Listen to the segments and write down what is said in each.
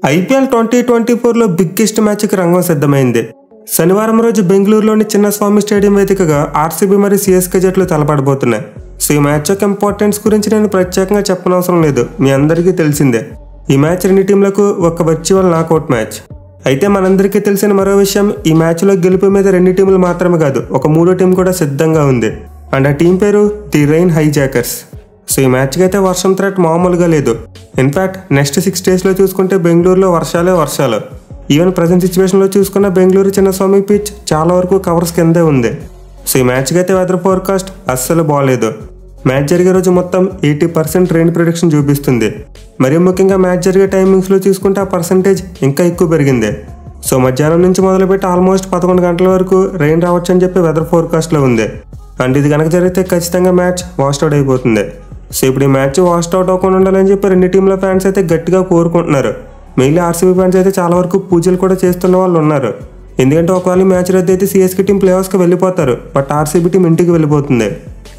IPL 2024లో biggest మ్యాచ్కి రంగం సిద్ధమైంది. శనివారం రోజు బెంగళూరులోని చిన్నస్వామి స్టేడియం వేదికగా ఆర్సీబీ మరియు సిఎస్కే జట్లు తలపడబోతున్నాయి. సో ఈ మ్యాచ్ యొక్క ఇంపార్టెన్స్ గురించి నేను ప్రత్యేకంగా చెప్పనవసరం లేదు, మీ అందరికీ తెలిసిందే. ఈ మ్యాచ్ రెండు టీంలకు ఒక వర్చువల్ నాకౌట్ మ్యాచ్. అయితే మనందరికీ తెలిసిన మరో విషయం, ఈ మ్యాచ్లో గెలుపు మీద రెండు టీంలు మాత్రమే కాదు, ఒక మూడో టీం కూడా సిద్ధంగా ఉంది. అండ్ ఆ టీం పేరు ది రెయిన్ హైజాకర్స్. సో ఈ మ్యాచ్కి అయితే వర్షం థ్రెట్ మామూలుగా లేదు. ఇన్ఫ్యాక్ట్ నెక్స్ట్ 6 daysలో చూసుకుంటే బెంగళూరులో వర్షాలు. ఈవెన్ ప్రజెంట్ సిచ్యువేషన్లో చూసుకున్న బెంగళూరు చిన్నస్వామి పిచ్ చాలా వరకు కవర్స్ కిందే ఉంది. సో ఈ మ్యాచ్కి అయితే వెదర్ ఫోర్కాస్ట్ అస్సలు బాగాలేదు. మ్యాచ్ జరిగే రోజు మొత్తం 80% రెయిన్ ప్రిడిక్షన్ చూపిస్తుంది. మరీ ముఖ్యంగా మ్యాచ్ జరిగే టైమింగ్స్లో చూసుకుంటే ఆ పర్సంటేజ్ ఇంకా ఎక్కువ పెరిగింది. సో మధ్యాహ్నం నుంచి మొదలుపెట్టి ఆల్మోస్ట్ 11 గంటల వరకు రెయిన్ రావచ్చు అని చెప్పి వెదర్ ఫోర్కాస్ట్లో ఉంది. అండ్ ఇది కనుక జరిగితే ఖచ్చితంగా మ్యాచ్ వాష్అవుట్ అయిపోతుంది. సో ఇప్పుడు ఈ మ్యాచ్ వాష్అవుట్ అవ్వకుండా ఉండాలని చెప్పి రెండు టీంల ఫ్యాన్స్ అయితే గట్టిగా కోరుకుంటున్నారు. మెయిన్లీ ఆర్సీబీ ఫ్యాన్స్ అయితే చాలా వరకు పూజలు కూడా చేస్తున్న వాళ్ళు ఉన్నారు. ఎందుకంటే ఒకవేళ మ్యాచ్ రద్దు అయితే సిఎస్కే టీం ప్లేఆఫ్స్కి వెళ్ళిపోతారు, బట్ ఆర్సీబీ టీం ఇంటికి వెళ్ళిపోతుంది.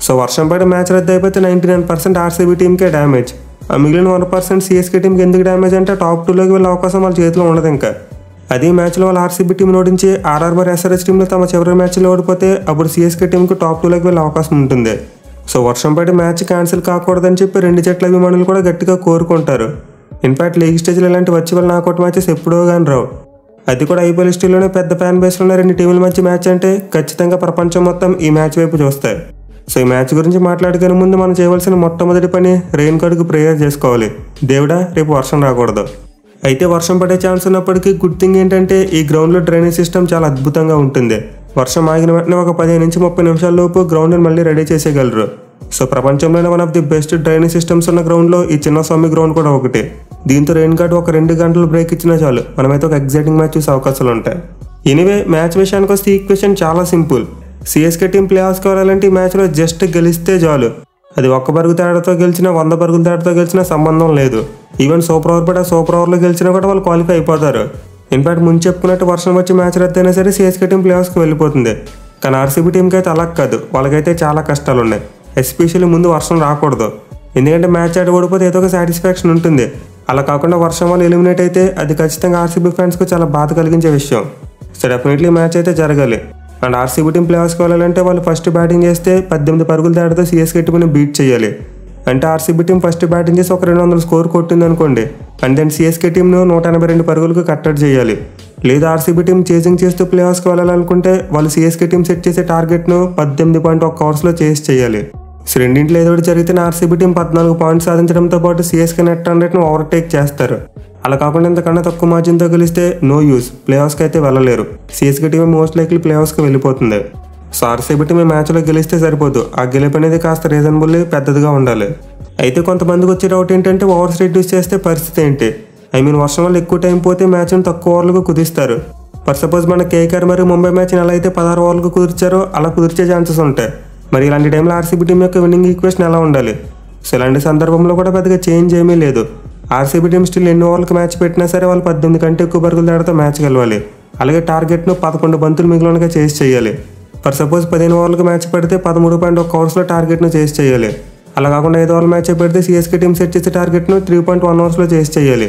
సో వర్షం పడి మ్యాచ్ రద్దు అయిపోతే 99% ఆర్సీబీ టీంకే డ్యామేజ్. ఆ మిగిలిన 1% సిఎస్కే టీంకి ఎందుకు డ్యామేజ్ అంటే టాప్ 2లోకి వెళ్ళే అవకాశం వాళ్ళ చేతిలో ఉండదు. ఇంకా అదే మ్యాచ్లో వాళ్ళు ఆర్సీబీ టీం ఓడించి ఆర్ఆర్ మరి ఎస్ఆర్హెచ్ టీంలో తమ చివరి మ్యాచ్లో ఓడిపోతే అప్పుడు సిఎస్కే టీంకి టాప్ 2లోకి వెళ్ళే అవకాశం ఉంటుంది. సో వర్షం పడి మ్యాచ్ క్యాన్సిల్ కాకూడదని చెప్పి రెండు జట్ల అభిమానులు కూడా గట్టిగా కోరుకుంటారు. ఇన్ఫాక్ట్ లీగ్ స్టేజ్లో ఇలాంటి వర్చువల్ నాకౌట్ మ్యాచెస్ ఎప్పుడో కానీ రావు. అది కూడా ఐపీఎల్ హిస్టరీలోనే పెద్ద ఫ్యాన్ బేస్లో ఉన్న రెండు టీముల మధ్య మ్యాచ్ అంటే ఖచ్చితంగా ప్రపంచం మొత్తం ఈ మ్యాచ్ వైపు చూస్తాయి. సో ఈ మ్యాచ్ గురించి మాట్లాడుకునే ముందు మనం చేయవలసిన మొట్టమొదటి పని రెయిన్ గార్డ్కి ప్రేయర్ చేసుకోవాలి. దేవుడా రేపు వర్షం రాకూడదు. అయితే వర్షం పడే ఛాన్స్ ఉన్నప్పటికీ గుడ్ థింగ్ ఏంటంటే ఈ గ్రౌండ్లో డ్రైనేజ్ సిస్టమ్ చాలా అద్భుతంగా ఉంటుంది. వర్షం ఆగిన వెంటనే ఒక 15 నుంచి 30 నిమిషాల లోపు గ్రౌండ్ని మళ్ళీ రెడీ చేసేయగలరు. సో ప్రపంచంలోనే one of the best drainage systems ఉన్న గ్రౌండ్లో ఈ చిన్నస్వామి గ్రౌండ్ కూడా ఒకటి. దీంతో రెయిన్ గార్డ్ ఒక 2 గంటలు బ్రేక్ ఇచ్చినా చాలు, మనమైతే ఒక ఎగ్జైటింగ్ మ్యాచ్ చూసే అవకాశాలు ఉంటాయి. ఎనీవే మ్యాచ్ విషయానికి వస్తే ఈ క్వశ్చన్ చాలా సింపుల్. సిఎస్కే టీం ప్లేఆఫ్స్కి వెళ్ళాలంటే ఈ మ్యాచ్లో జస్ట్ గెలిస్తే చాలు. అది 1 పరుగు తేడాతో గెలిచినా 100 పరుగుల తేడాతో గెలిచినా సంబంధం లేదు. ఈవెన్ సూపర్ ఓవర్ పడి సూపర్ ఓవర్లో గెలిచినా కూడా వాళ్ళు క్వాలిఫై అయిపోతారు. ఇన్ఫాక్ట్ ముందు చెప్పుకున్నట్టు వర్షం వచ్చి మ్యాచ్ రద్దు అయినా సరే సిఎస్కే టీం ప్లేఆఫ్స్కి వెళ్ళిపోతుంది. కానీ ఆర్సీబీ టీంకి అయితే అలా కాదు, వాళ్ళకైతే చాలా కష్టాలు ఉన్నాయి. ఎస్పెషల్లీ ముందు వర్షం రాకూడదు, ఎందుకంటే మ్యాచ్ ఆడి ఓడిపోతే ఏదో ఒక సాటిస్ఫాక్షన్ ఉంటుంది. అలా కాకుండా వర్షం వల్ల ఎలిమినేట్ అయితే అది ఖచ్చితంగా ఆర్సీబీ ఫ్యాన్స్కి చాలా బాధ కలిగించే విషయం. సో డెఫినెట్లీ మ్యాచ్ అయితే జరగాలి. అండ్ ఆర్సీబీ టీం ప్లేఆఫ్స్కి వెళ్ళాలంటే వాళ్ళు ఫస్ట్ బ్యాటింగ్ చేస్తే 18 పరుగుల తేడాతో సిఎస్కే టీంని బీట్ చేయాలి. అంటే ఆర్సీబీ టీం ఫస్ట్ బ్యాటింగ్ చేసి ఒక 200 స్కోర్ కొట్టింది అనుకోండి, అండ్ దెన్ సిఎస్కే టీంను 182 పరుగులకు కట్టడి చేయాలి. లేదా ఆర్సీబీ టీం చేసింగ్ చేస్తూ ప్లేఆఫ్స్కి వెళ్ళాలనుకుంటే వాళ్ళు సిఎస్కే టీం సెట్ చేసే టార్గెట్ను 18.1 అవర్స్లో చేయాలి. సో రెండింటిలో ఏదో ఒకటి జరిగితే ఆర్సీబీ టీం 14 పాయింట్స్ సాధించడంతో పాటు సిఎస్కే నెట్ రన్ రేట్ను ఓవర్టేక్ చేస్తారు. అలా కాకుండా ఇంతకన్నా తక్కువ మార్జిన్తో గెలిస్తే నో యూస్, ప్లేఆఫ్స్కి అయితే వెళ్ళలేరు. సిఎస్కే టీం మోస్ట్ లైక్లీ ప్లేఆఫ్స్కి వెళ్ళిపోతుంది. సో ఆర్సీబీ టీం మ్యాచ్లో గెలిస్తే సరిపోదు, ఆ గెలుపు అనేది కాస్త రీజనబుల్ పెద్దదిగా ఉండాలి. అయితే కొంతమందికి వచ్చే డౌట్ ఏంటంటే ఓవర్స్ రెడ్యూస్ చేస్తే పరిస్థితి ఏంటి? వర్షం వల్ల ఎక్కువ టైం పోతే మ్యాచ్ను తక్కువ ఓవర్లకు కుదిస్తారు. ఫర్ సపోజ్ మన కేకేఆర్ మరియు ముంబై మ్యాచ్ని ఎలా అయితే 16 ఓవర్లకు కుదిర్చారో అలా కుదిర్చే ఛాన్సెస్ ఉంటాయి. మరి ఇలాంటి టైంలో ఆర్సీబీ టీం యొక్క విన్నింగ్ ఈక్వేషన్ ఎలా ఉండాలి? సో ఇలాంటి సందర్భంలో కూడా పెద్దగా చేంజ్ ఏమీ లేదు. ఆర్సీబీ టీం స్టిల్ ఎన్ని ఓవర్లకు మ్యాచ్ పెట్టినా సరే వాళ్ళు 18 కంటే ఎక్కువ పరుగుల తేడాతో మ్యాచ్ గెలవాలి. అలాగే టార్గెట్ను 11 బంతులు మిగిలినగా చేయాలి. ఫర్ సపోజ్ 15 ఓవర్లకు మ్యాచ్ పెడితే 13.1 అవర్స్లో టార్గెట్ను చేయాలి. అలా కాకుండా 5 ఓవర్ల మ్యాచ్ పెడితే సిఎస్కే టీం సెట్ చేసే టార్గెట్ను 3.1 అవర్స్లో చేయాలి.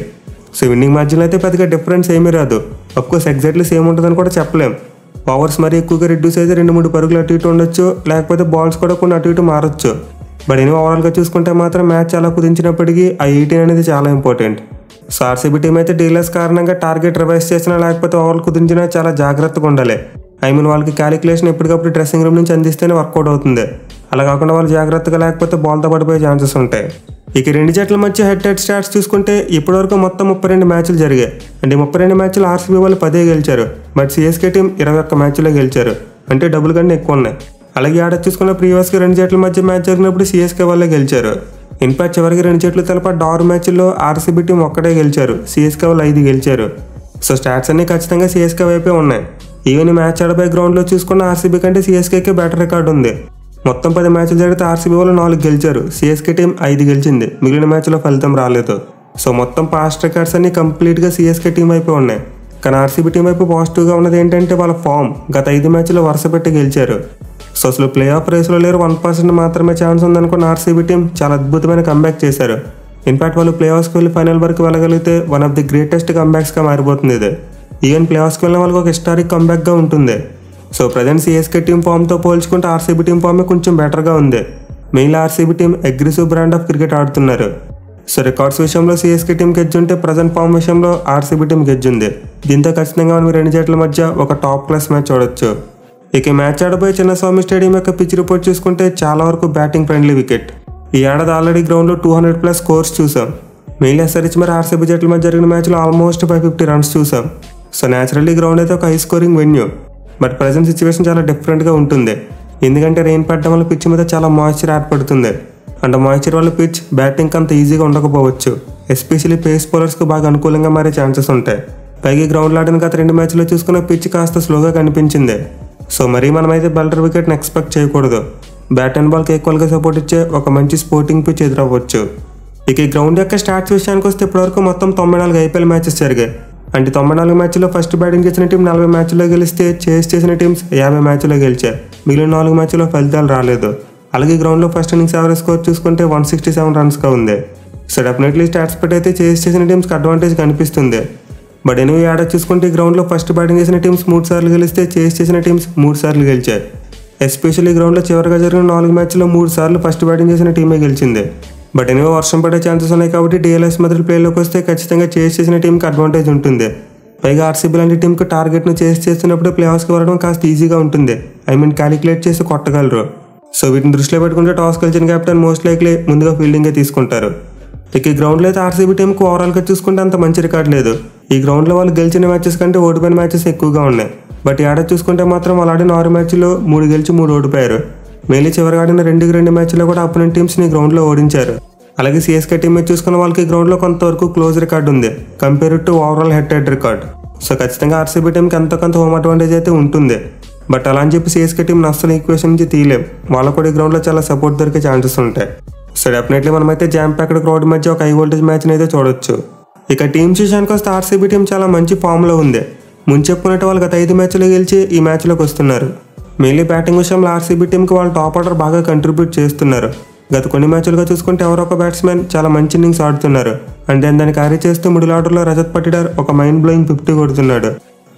సో విన్నింగ్ మార్జిన్ అయితే పెద్దగా డిఫరెన్స్ ఏమీ రాదు. అఫ్కోర్స్ ఎగ్జాక్ట్లీ సేమ్ ఉంటుందని కూడా చెప్పలేం. ఓవర్స్ మరీ ఎక్కువగా రిడ్యూస్ అయితే 2-3 పరుగులు అటు ఇటు ఉండొచ్చు, లేకపోతే బాల్స్ కూడా కొన్ని అటు ఇటు మారచ్చు. బట్ ఓవరాల్గా చూసుకుంటే మాత్రం మ్యాచ్ చాలా కుదించినప్పటికీ ఆ 18 అనేది చాలా ఇంపార్టెంట్. సో ఆర్సీబీ టీం అయితే డీలర్స్ కారణంగా టార్గెట్ రివైజ్ చేసినా లేకపోతే ఓవర్లు కుదించినా చాలా జాగ్రత్తగా ఉండాలి. వాళ్ళకి క్యాలిక్యులేషన్ ఎప్పటికప్పుడు డ్రెస్సింగ్ రూమ్ నుంచి అందిస్తేనే వర్కౌట్ అవుతుంది. అలా కాకుండా వాళ్ళు జాగ్రత్తగా లేకపోతే బాల్తో పడిపోయే ఛాన్సెస్ ఉంటాయి. ఇక రెండు జట్ల మధ్య హెడ్ స్టాట్స్ చూసుకుంటే ఇప్పటివరకు మొత్తం 32 మ్యాచ్లు జరిగాయి. అంటే 32 మ్యాచ్లు ఆర్సీబీ వాళ్ళు 10 గెలిచారు, బట్ సిఎస్కే టీం 21 మ్యాచ్లో గెలిచారు, అంటే డబుల్ కన్నా ఎక్కువ ఉన్నాయి. అలాగే ఆడ చూసుకున్న ప్రీవియస్గా రెండు జట్ల మధ్య మ్యాచ్ జరిగినప్పుడు సిఎస్కే వాళ్ళే గెలిచారు. ఇన్ఫాక్ట్ చివరికి రెండు జట్లు తలప 6 మ్యాచ్ల్లో ఆర్సీబీ టీం ఒక్కటే గెలిచారు, సిఎస్కే వాళ్ళు 5 గెలిచారు. సో స్టాట్స్ అన్ని ఖచ్చితంగా సిఎస్కే వైపే ఉన్నాయి. ఈవెన్ మ్యాచ్ ఆడబోయే గ్రౌండ్లో చూసుకున్న ఆర్సీబీ కంటే సిఎస్కేకే బెటర్ రికార్డు ఉంది. మొత్తం 10 మ్యాచ్లు జరిగితే ఆర్సీబీ వాళ్ళు 4 గెలిచారు, సిఎస్కే టీం 5 గెలిచింది, మిగిలిన మ్యాచ్లో ఫలితం రాలేదు. సో మొత్తం పాస్ట్ రికార్డ్స్ అన్ని కంప్లీట్గా సిఎస్కే టీం వైపే ఉన్నాయి. కానీ ఆర్సీబీ టీం వైపు పాజిటివ్గా ఉన్నది ఏంటంటే వాళ్ళ ఫామ్. గత 5 మ్యాచ్లో వరుస పెట్టి గెలిచారు. సో అసలు ప్లే ఆఫ్ రేస్లో లేరు, 1% మాత్రమే ఛాన్స్ ఉందనుకున్న ఆర్సీబీ టీం చాలా అద్భుతమైన కంబ్యాక్ చేశారు. ఇన్ఫాక్ట్ వాళ్ళు ప్లే ఆఫ్స్కి వెళ్ళి ఫైనల్ వరకు వెళ్ళగలిగితే వన్ ఆఫ్ ది గ్రేటెస్ట్ కంబ్యాక్స్గా మారిపోతుంది ఇది. ఈవెన్ ప్లే ఆఫ్స్కి వెళ్ళిన వాళ్ళకి ఒక హిస్టారిక్ కంబ్యాక్గా ఉంటుంది. సో ప్రజెంట్ సిఎస్కే టీం ఫామ్తో పోల్చుకుంటే ఆర్సీబీ టీం ఫామే కొంచెం బెటర్గా ఉంది. Mainly RCB team aggressive brand of cricket ఆడుతున్నారు. సో రికార్డ్స్ విషయంలో సిఎస్కే టీం గెజ్జి ఉంటే ప్రజెంట్ ఫామ్ విషయంలో ఆర్సీబీ టీం గెజ్జి ఉంది. దీంతో ఖచ్చితంగా మనం రెండు జట్ల మధ్య ఒక టాప్ క్లాస్ మ్యాచ్ చూడొచ్చు. ఇక మ్యాచ్ ఆడబోయే చిన్నస్వామి స్టేడియం యొక్క పిచ్ రిపోర్ట్ చూసుకుంటే చాలా వరకు బ్యాటింగ్ ఫ్రెండ్లీ వికెట్. ఈ ఏడాది ఆల్రెడీ గ్రౌండ్లో 200+ స్కోర్స్ చూసాం. మెయిన్లీ ఎస్ఆర్హెచ్ మరి ఆర్సీబీ జట్ల మధ్య జరిగిన మ్యాచ్లో ఆల్మోస్ట్ 550 రన్స్ చూసాం. సో న్యాచురల్లీ గ్రౌండ్ అయితే ఒక high scoring venue. But present situation చాలా డిఫరెంట్గా ఉంటుంది. ఎందుకంటే రెయిన్ పడడం వల్ల పిచ్ మీద చాలా మాయిశ్చర్ ఏర్పడుతుంది. అండ్ మాయిశ్చర్ వల్ల పిచ్ బ్యాటింగ్కి అంత ఈజీగా ఉండకపోవచ్చు. ఎస్పెషల్లీ పేస్ బౌలర్స్కి బాగా అనుకూలంగా మారే ఛాన్సెస్ ఉంటాయి. పైగా గ్రౌండ్లో ఆడిన గత 2 మ్యాచ్లో చూసుకున్న పిచ్ కాస్త స్లోగా కనిపించింది. సో మరీ మనమైతే బెల్టర్ వికెట్ని ఎక్స్పెక్ట్ చేయకూడదు. బ్యాట్ అండ్ బాల్కి ఈక్వల్గా సపోర్ట్ ఇచ్చే ఒక మంచి స్పోర్టింగ్ పిచ్ ఎదురవ్వచ్చు. ఇక ఈ గ్రౌండ్ యొక్క స్టాట్స్ విషయానికి వస్తే ఇప్పటివరకు మొత్తం 94 ఐపీఎల్ మ్యాచెస్ జరిగాయి. అంటే 94 మ్యాచ్లో ఫస్ట్ బ్యాటింగ్ చేసిన టీం 40 మ్యాచ్లో గెలిస్తే చేస్ చేసిన టీమ్స్ 50 మ్యాచ్లో గెలిచాయి. మిగిలిన 4 మ్యాచ్లో ఫలితాలు రాలేదు. అలాగే గ్రౌండ్లో ఫస్ట్ ఇన్నింగ్స్ యావరేజ్ స్కోర్ చూసుకుంటే 167 రన్స్గా ఉంది. సో డెఫినెట్లీ స్టాట్స్ పెట్టి అయితే చేస్ చేసిన టీమ్స్కి అడ్వాంటేజ్ కనిపిస్తుంది. బట్ ఎనివే యాడ్ చూసుకుంటే ఈ గ్రౌండ్లో ఫస్ట్ బ్యాటింగ్ చేసిన టీమ్స్ 3 సార్లు గెలిస్తే చేస్ చేసిన టీమ్స్ 3 సార్లు గెలిచాయి. ఎస్పెషల్లీ గ్రౌండ్లో చివరిగా జరిగిన 4 మ్యాచ్లో 3 సార్లు ఫస్ట్ బ్యాటింగ్ చేసిన టీమే గెలిచింది. బట్ ఎనివే వర్షం పడే ఛాన్సెస్ ఉన్నాయి కాబట్టి డిఎల్ఎస్ మెథడ్ ప్లేలోకి వస్తే ఖచ్చితంగా చేస్ చేసిన టీంకి అడ్వాంటేజ్ ఉంటుంది. పైగా ఆర్సీబీ లాంటి టీంకి టార్గెట్ను చేస్ చేస్తున్నప్పుడు ప్లే ఆఫ్స్కి వెళ్ళడం కాస్త ఈజీగా ఉంటుంది. క్యాలిక్యులేట్ చేసి కొట్టగలరు. సో వీటిని దృష్టిలో పెట్టుకుంటే టాస్ గెలిచిన కెప్టెన్ మోస్ట్ లైక్లీ ముందుగా ఫీల్డింగే తీసుకుంటారు. ఇక ఈ గ్రౌండ్లో అయితే ఆర్సీబీ టీంకి ఓవరాల్గా చూసుకుంటే అంత మంచి రికార్డ్ లేదు. ఈ గ్రౌండ్లో వాళ్ళు గెలిచిన మ్యాచెస్ కంటే ఓడిపోయిన మ్యాచెస్ ఎక్కువగా ఉన్నాయి. బట్ ఈ ఏడాది చూసుకుంటే మాత్రం వాళ్ళు ఆడిన 6 మ్యాచ్లో 3 గెలిచి 3 ఓడిపోయారు. మెయిన్లీ చివరిగా ఆడిన 2 మ్యాచ్లో కూడా అపోనెంట్ టీమ్స్ని గ్రౌండ్లో ఓడించారు. అలాగే సిఎస్కే టీం మీద చూసుకున్న వాళ్ళకి గ్రౌండ్లో కొంతవరకు క్లోజ్ రికార్డ్ ఉంది compare to overall head to head record. So ఖచ్చితంగా ఆర్సీబీ టీంకి ఎంతో కొంత హోమ్ అడ్వాంటేజ్ అయితే ఉంటుంది. బట్ అలా అని చెప్పి సిఎస్కే టీం అస్సలు ఈక్వేషన్ నుంచి తీయలేం. వాళ్ళకు కూడా ఈ గ్రౌండ్లో చాలా సపోర్ట్ దొరికే ఛాన్సెస్ ఉంటాయి. సో డెఫినెట్లీ మనమైతే జామ్ ప్యాక్డ్ క్రౌడ్ మధ్య ఒక హై వోల్టేజ్ మ్యాచ్ని అయితే చూడొచ్చు. ఇక టీమ్స్ విషయానికి వస్తే ఆర్సీబీ టీం చాలా మంచి ఫామ్లో ఉంది. ముందు చెప్పుకున్నట్టు వాళ్ళు గత 5 మ్యాచ్లు గెలిచి ఈ మ్యాచ్లోకి వస్తున్నారు. మెయిన్లీ బ్యాటింగ్ విషయంలో ఆర్సీబీ టీంకి వాళ్ళు టాప్ ఆర్డర్ బాగా కంట్రిబ్యూట్ చేస్తున్నారు. గత కొన్ని మ్యాచ్లుగా చూసుకుంటే ఎవరో ఒక బ్యాట్స్మెన్ చాలా మంచి ఇన్నింగ్స్ ఆడుతున్నారు. అంటే దాన్ని క్యారీ చేస్తూ మిడిల్ ఆర్డర్లో రజత్ పటిడార్ ఒక మైండ్ బ్లోయింగ్ 50 కొడుతున్నాడు.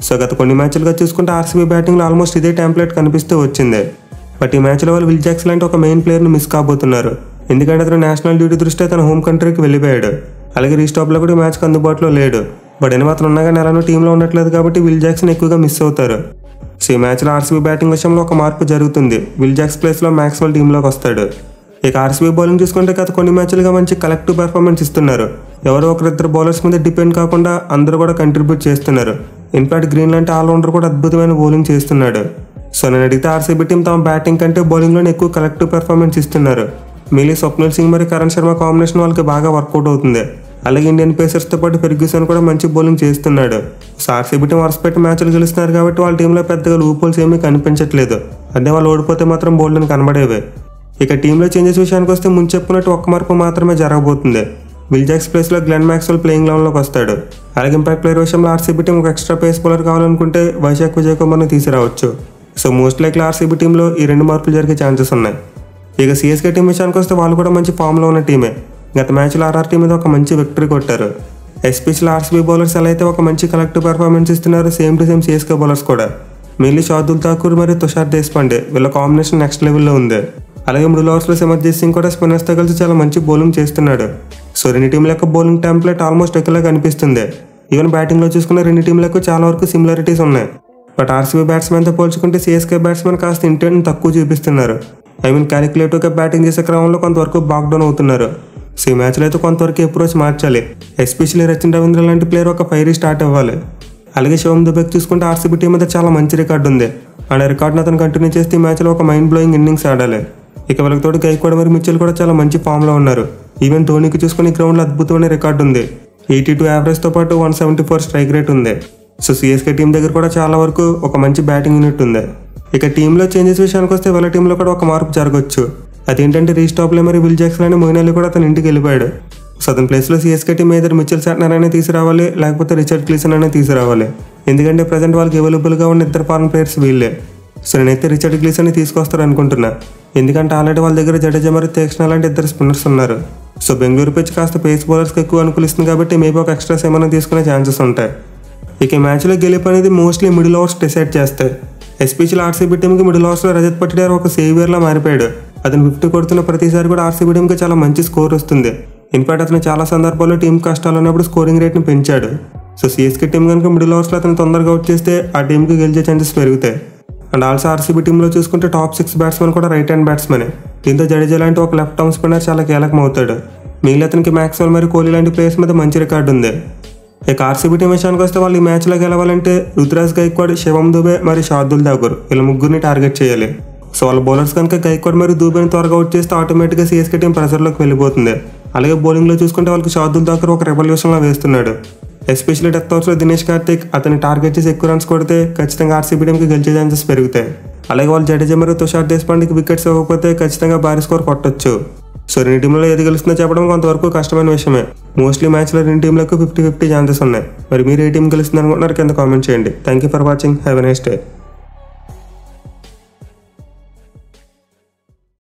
సో గత కొన్ని మ్యాచ్లుగా చూసుకుంటే ఆర్సీబీ బ్యాటింగ్లో ఆల్మోస్ట్ ఇదే టెంప్లెట్ కనిపిస్తూ వచ్చింది. బట్ ఈ మ్యాచ్లో వాళ్ళు విల్ జాక్స్ లాంటి ఒక మెయిన్ ప్లేయర్ని మిస్ కాబోతున్నారు. ఎందుకంటే అతను నేషనల్ డ్యూటీ దృష్ట్యా తన హోమ్ కంట్రీకి వెళ్ళిపోయాడు. అలాగే రీస్టాప్లో కూడా మ్యాచ్కి అందుబాటులో లేడు. బట్ మాత్రం ఉన్నా కానీ ఎలానో టీంలో ఉండట్లేదు కాబట్టి విల్ జాక్సన్ ఎక్కువగా మిస్ అవుతారు. సో ఈ మ్యాచ్లో ఆర్సీబీ బ్యాటింగ్ విషయంలో ఒక మార్పు జరుగుతుంది. విల్ జాక్స్ ప్లేస్లో మ్యాక్స్వెల్ టీంలోకి వస్తాడు. ఇక ఆర్సీబీ బౌలింగ్ చూసుకుంటే గత కొన్ని మ్యాచ్లుగా మంచి కలెక్టివ్ పెర్ఫార్మెన్స్ ఇస్తున్నారు. ఎవరో ఒకరిద్దరు బౌలర్స్ మీద డిపెండ్ కాకుండా అందరూ కూడా కంట్రిబ్యూట్ చేస్తున్నారు. ఇన్ఫాక్ట్ గ్రీన్ లాంటి ఆల్రౌండర్ కూడా అద్భుతమైన బౌలింగ్ చేస్తున్నాడు. సో నేను అడిగితే ఆర్సీబీ టీం తమ బ్యాటింగ్ కంటే బౌలింగ్లోనే ఎక్కువ కలెక్టివ్ పెర్ఫార్మెన్స్ ఇస్తున్నారు. మెయిన్లీ స్వప్నిల్ సింగ్ మరియు కరణ్ శర్మ కాంబినేషన్ వాళ్ళకి బాగా వర్కౌట్ అవుతుంది. అలాగే ఇండియన్ పేసర్స్తో పాటు ఫెర్గ్యూసన్ కూడా మంచి బౌలింగ్ చేస్తున్నాడు. సో ఆర్సీబీ టీం వరుస పెట్టి మ్యాచ్లు గెలుస్తున్నారు కాబట్టి వాళ్ళ టీంలో పెద్దగా లూప్ హోల్స్ ఏమీ కనిపించట్లేదు. అదే వాళ్ళు ఓడిపోతే మాత్రం బౌల్డ్ని కనబడేవే. ఇక టీంలో చేంజెస్ విషయానికి వస్తే ముందు చెప్పుకున్నట్టు ఒక్క మార్పు మాత్రమే జరగబోతుంది. విల్ జాక్స్ ప్లేస్లో గ్లెన్ మ్యాక్స్వెల్ ప్లేయింగ్ లెవెన్లోకి వస్తాడు. అలాగే ఇంపాక్ట్ ప్లేయర్ విషయంలో ఆర్సీబీ టీం ఒక ఎక్స్ట్రా పేస్ బౌలర్ కావాలనుకుంటే వైశాఖ్ విజయ్ కుమార్ని తీసుకురావచ్చు. సో మోస్ట్ లైక్లీ ఆర్సీబీ టీంలో ఈ 2 మార్పులు జరిగే ఛాన్సెస్ ఉన్నాయి. ఇక సిఎస్కే టీం విషయానికి వస్తే వాళ్ళు కూడా మంచి ఫామ్లో ఉన్న టీమే. గత మ్యాచ్లో ఆర్ఆర్ టీం మీద ఒక మంచి విక్టరీ కొట్టారు. ఎస్పెషల్లీ ఆర్సీబీ బౌలర్స్ ఎలా అయితే ఒక మంచి కలెక్టివ్ పెర్ఫార్మెన్స్ ఇస్తున్నారు, same to same CSK bowlers కూడా. మెయిన్లీ షార్దుల్ ఠాకూర్ మరియు తుషార్ దేశ్పాండే వీళ్ళ కాంబినేషన్ నెక్స్ట్ లెవెల్లో ఉంది. అలాగే మిడిల్ ఓవర్స్లో సిమర్జీత్ సింగ్ కూడా స్పిన్నర్స్తో కలిసి చాలా మంచి బౌలింగ్ చేస్తున్నాడు. సో 2 టీంల యొక్క బౌలింగ్ టెంప్లెట్ ఆల్మోస్ట్ ఒకలా కనిపిస్తుంది. ఈవెన్ బ్యాటింగ్లో చూసుకున్న 2 టీంలకు చాలా వరకు సిమిలారిటీస్ ఉన్నాయి. బట్ ఆర్సీబీ బ్యాట్స్మెన్తో పోల్చుకుంటే సిఎస్కే బ్యాట్స్మెన్ కాస్త ఇంటెంట్ని తక్కువ చూపిస్తున్నారు. క్యాలిక్యులేటివ్గా బ్యాటింగ్ చేసే క్రమంలో కొంతవరకు బాక్ డౌన్ అవుతున్నారు. సో ఈ మ్యాచ్లో అయితే కొంతవరకు అప్రోచ్ మార్చాలి. ఎస్పెషల్లీ రచిన్ రవీంద్ర లాంటి ప్లేయర్ ఒక ఫైరీ స్టార్ట్ అవ్వాలి. అలాగే శివం దుబేకి చూసుకుంటే ఆర్సీబీ టీం మీద చాలా మంచి రికార్డు ఉంది. ఆ రికార్డును అతను కంటిన్యూ చేస్తే ఈ మ్యాచ్లో ఒక మైండ్ బ్లోయింగ్ ఇన్నింగ్స్ ఆడాలి. ఇక వాళ్ళకి తోడు గైక్వాడ్ మరియు మిచెల్ కూడా చాలా మంచి ఫామ్లో ఉన్నారు. ఈవెన్ ధోనికి చూసుకుని గ్రౌండ్లో అద్భుతమైన రికార్డు ఉంది. 82 యావరేజ్తో పాటు 174 స్ట్రైక్ రేట్ ఉంది. సో సిఎస్కే టీం దగ్గర కూడా చాలా వరకు ఒక మంచి బ్యాటింగ్ యూనిట్ ఉంది. ఇక టీంలో చేంజెస్ విషయానికి వస్తే వాళ్ళ టీంలో కూడా ఒక మార్పు జరగవచ్చు. అదేంటంటే రీస్టాప్లో మరి విల్ జాక్సన్ అనే మొయిన్ అలీ కూడా అతని ఇంటికి వెళ్ళిపోయాడు. సో అతని ప్లేస్లో సిఎస్కే టీం ఏదో మిచెల్ శాంట్నర్ అనే తీసుకురావాలి, లేకపోతే రిచర్డ్ క్లీసన్ అనే తీసుకురావాలి. ఎందుకంటే ప్రజెంట్ వాళ్ళకి అవైలబుల్గా ఉన్న 2 ఫారెన్ ప్లేయర్స్ వీళ్ళే. సో నేనైతే రిచర్డ్ క్లీసన్ని తీసుకొస్తారు అనుకుంటున్నా. ఎందుకంటే ఆల్రెడీ వాళ్ళ దగ్గర జడేజా మరియు తీక్షణ లాంటి 2 స్పిన్నర్స్ ఉన్నారు. సో బెంగళూరు పిచ్ కాస్త పేస్ బౌలర్స్కి ఎక్కువ అనుకూలిస్తుంది కాబట్టి మేబీ ఒక ఎక్స్ట్రాస్ ఏమైనా తీసుకునే ఛాన్సెస్ ఉంటాయి. ఇక ఈ మ్యాచ్లో గెలుపు అనేది మోస్ట్లీ మిడిల్ ఓవర్స్ డిసైడ్ చేస్తాయి. ఎస్పెషల్ ఆర్సీబీ టీంకి మిడిల్ ఓవర్స్లో రజత్ పటిదార్ ఒక సేవియర్లా మారిపోయాడు. అతను 50 కొడుతున్న ప్రతిసారి కూడా ఆర్సీబీ టీంకి చాలా మంచి స్కోర్ వస్తుంది. ఇన్ఫాక్ట్ అతను చాలా సందర్భాల్లో టీం కష్టాలు ఉన్నప్పుడు స్కోరింగ్ రేట్ని పెంచాడు. సో సిఎస్కే టీం కనుక మిడిల్ ఓవర్స్లో అతను తొందరగా అవుట్ చేస్తే ఆ టీంకి గెలిచే ఛాన్సెస్ పెరుగుతాయి. అండ్ ఆల్సో ఆర్సీబీ టీంలో చూసుకుంటే టాప్ 6 బ్యాట్స్మెన్ కూడా రైట్ హ్యాండ్ బ్యాట్స్మెన్. దీంతో జడేజా లాంటి ఒక లెఫ్ట్ ఆర్మ్ స్పిన్నర్ చాలా కీలకం అవుతాడు. మిగిలిన అతనికి మ్యాక్స్వెల్ మరియు కోహ్లీ లాంటి ప్లేయర్స్ మీద మంచి రికార్డు ఉంది. ఇక ఆర్సీబీ టీం విషయానికి వస్తే వాళ్ళు ఈ మ్యాచ్లో గెలవాలంటే రుతురాజ్ గైక్వాడ్, శివం దుబే మరియు శార్దుల్ ఠాకూర్ వీళ్ళ ముగ్గురిని టార్గెట్ చేయాలి. సో వాళ్ళ బౌలర్స్ కనుక గైక్వాడ్ మరియు దుబేని త్వరగా అవుట్ చేస్తే ఆటోమేటిక్గా సిఎస్కే టీం ప్రెజర్లోకి వెళ్ళిపోతుంది. అలాగే బౌలింగ్లో చూసుకుంటే వాళ్ళకి శార్దుల్ ఠాకూర్ ఒక రెవల్యూషన్లో వేస్తున్నాడు. ఎస్పెషల్లీ డెత్ ఓవర్స్లో దినేష్ కార్తిక్ అతన్ని టార్గెట్ చేసి ఎక్కువ రన్స్ కొడితే ఖచ్చితంగా ఆర్సీబీ టీంకి గెలిచే ఛాన్సెస్ పెరుగుతాయి. అలాగే వాళ్ళు జడేజా మరియు తుషార్ దేశపాండేకి వికెట్స్ ఇవ్వకపోతే ఖచ్చితంగా భారీ స్కోర్ కొట్టొచ్చు. సో రెండు టీంలో ఏది గెలుస్తుందో చెప్పడం కొంతవరకు కష్టమైన విషయమే. మోస్ట్లీ మ్యాచ్లో రెండు టీంలకు 50-50 ఛాన్సెస్ ఉన్నాయి. మరి మీరు ఏ టీం గెలుస్తుంది అనుకుంటున్నారు కింద కామెంట్ చేయండి. Thank you for watching. Have a nice day.